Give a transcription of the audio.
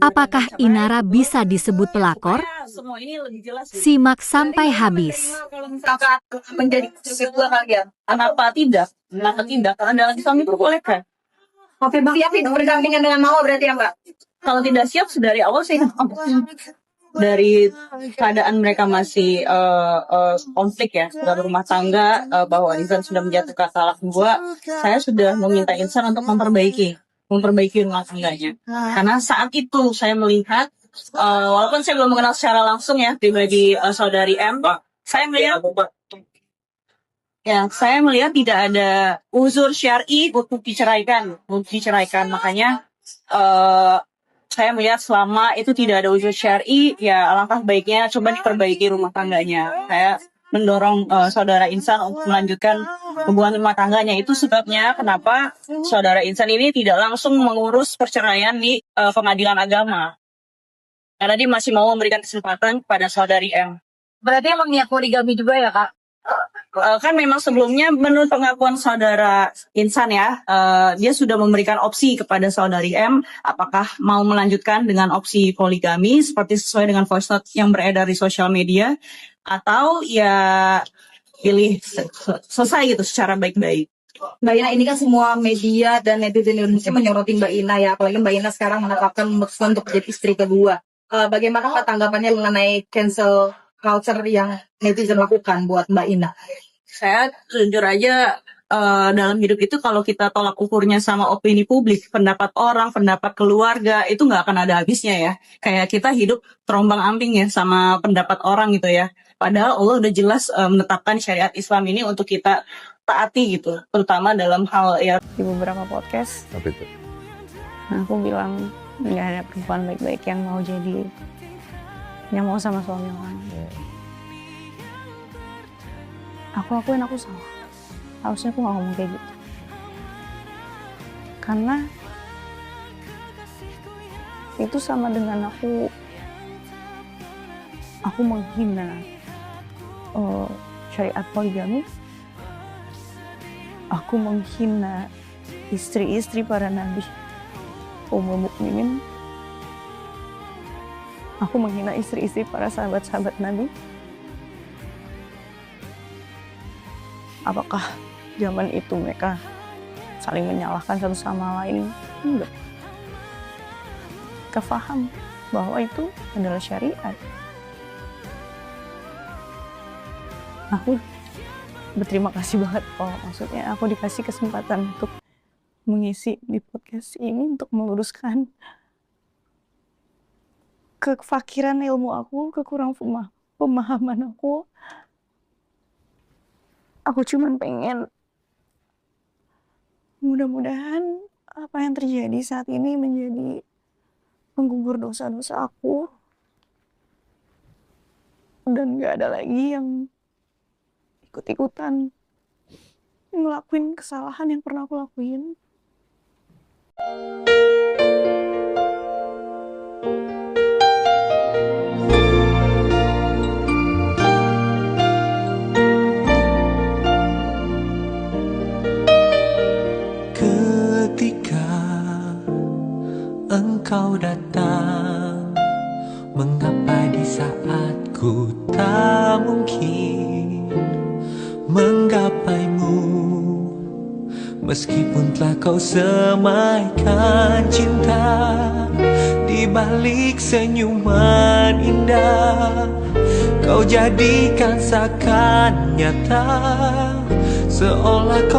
Apakah Inara bisa disebut pelakor? Simak sampai habis. Kakak menjadi kedua kalian, kenapa tidak? Kenapa tidak? Karena dalam Islam itu bolehkan. Oke, Bang Yafi, berdampingan dengan Mawar berarti ya, Mbak? Kalau tidak siap, dari awal sih dari keadaan mereka masih konflik ya dalam rumah tangga, bahwa Insan sudah menjatuhkan talak 2, saya sudah meminta Insan untuk memperbaiki rumah tangganya. Karena saat itu saya melihat, walaupun saya belum mengenal secara langsung ya pribadi saudari M, saya melihat tidak ada uzur syar'i untuk diceraikan, makanya saya melihat selama itu tidak ada uzur syar'i, ya alangkah baiknya coba diperbaiki rumah tangganya. Saya mendorong saudara Insan untuk melanjutkan hubungan rumah tangganya. Itu sebabnya kenapa saudara Insan ini tidak langsung mengurus perceraian di pengadilan agama. Karena dia masih mau memberikan kesempatan kepada saudari M. Berarti emang niat poligami juga ya, Kak? Kan memang sebelumnya menurut pengakuan saudara Insan ya, dia sudah memberikan opsi kepada saudari M apakah mau melanjutkan dengan opsi poligami seperti sesuai dengan voice note yang beredar di sosial media, atau ya pilih selesai gitu secara baik-baik. Mbak Ina, ini kan semua media dan netizen Indonesia menyoroti Mbak Ina ya, apalagi Mbak Ina sekarang menetapkan memutuskan untuk menjadi istri kedua. Bagaimana tanggapannya mengenai cancel culture yang netizen lakukan buat Mbak Ina? Saya jujur aja, dalam hidup itu kalau kita tolak ukurnya sama opini publik, pendapat orang, pendapat keluarga, itu nggak akan ada habisnya ya. Kayak kita hidup terombang ambing ya sama pendapat orang gitu ya. Padahal Allah udah jelas menetapkan syariat Islam ini untuk kita taati gitu, terutama dalam hal ya. Di beberapa podcast, aku bilang nggak ada perempuan baik-baik yang mau sama suami orang. Aku akuin aku salah. Harusnya aku gak ngomong kayak gitu. Karena itu sama dengan aku menghina syariat poligami. Aku menghina istri-istri para nabi, ummul mukminin. Aku menghina istri-istri para sahabat-sahabat nabi. Apakah zaman itu mereka saling menyalahkan satu sama lain? Enggak. Mereka paham bahwa itu adalah syariat. Aku berterima kasih banget maksudnya aku dikasih kesempatan untuk mengisi di podcast ini untuk meluruskan kefakiran ilmu aku, kekurangan pemahaman aku. Aku cuman pengen mudah-mudahan apa yang terjadi saat ini menjadi penggugur dosa-dosa aku dan gak ada lagi yang ikut-ikutan ngelakuin kesalahan yang pernah aku lakuin. Engkau datang, mengapa di saat ku tak mungkin menggapaimu, meskipun telah kau semaikan cinta di balik senyuman indah, kau jadikan seakan nyata, seolah kau